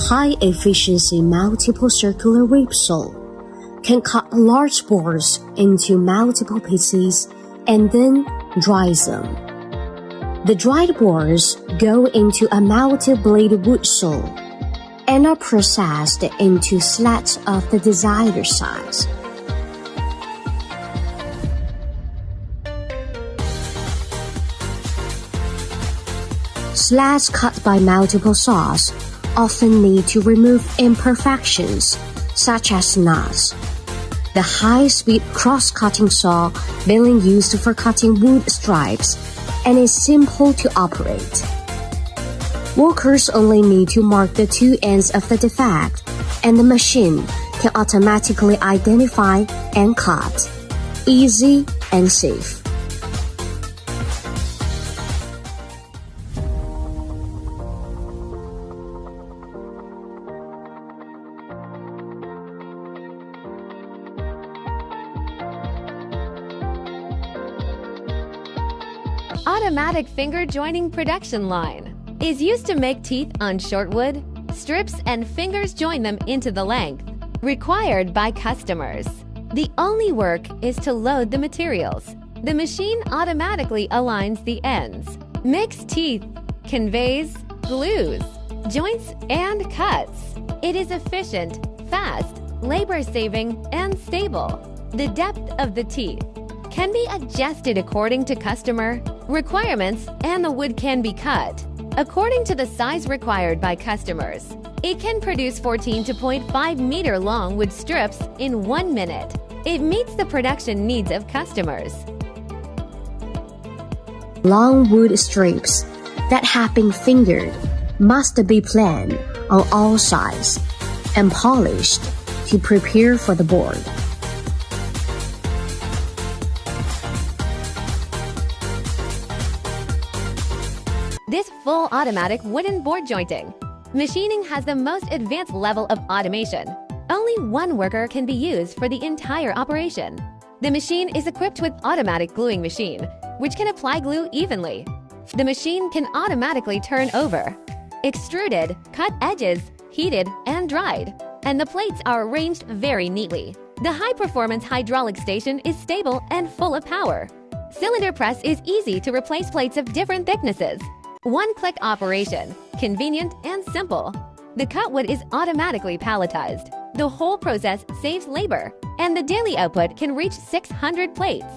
high-efficiency multiple circular whip saw can cut large boards into multiple pieces and then dry them. The dried boards go into a multi-blade wood saw and are processed into slats of the desired size. Slats cut by multiple saws often need to remove imperfections, such as nuts. The high-speed cross-cutting saw being used for cutting wood strips and is simple to operate. Workers only need to mark the two ends of the defect, and the machine can automatically identify and cut. Easy and safe. Automatic finger joining production line is used to make teeth on short wood, strips, and fingers join them into the length required by customers. The only work is to load the materials. The machine automatically aligns the ends, makes teeth, conveys, glues, joints, and cuts. It is efficient, fast, labor-saving, and stable. The depth of the teeth can be adjusted according to customer requirements, and the wood can be cut according to the size required by customers. It can produce 14 to 0.5 meter long wood strips in 1 minute. It meets the production needs of customers. Long wood strips that have been fingered must be planed on all sides and polished to prepare for the board. This full automatic wooden board jointing machining has the most advanced level of automation. Only one worker can be used for the entire operation. The machine is equipped with automatic gluing machine, which can apply glue evenly. The machine can automatically turn over, extruded, cut edges, heated, and dried, and the plates are arranged very neatly. The high-performance hydraulic station is stable and full of power. Cylinder press is easy to replace plates of different thicknesses. One-click operation, convenient and simple. The cut wood is automatically palletized. The whole process saves labor, and the daily output can reach 600 plates.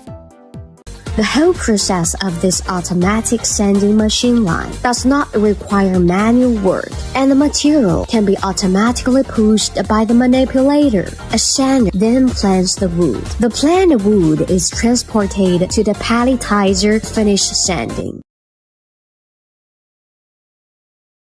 The whole process of this automatic sanding machine line does not require manual work, and the material can be automatically pushed by the manipulator. A sander then planes the wood. The planed wood is transported to the palletizer for finish sanding.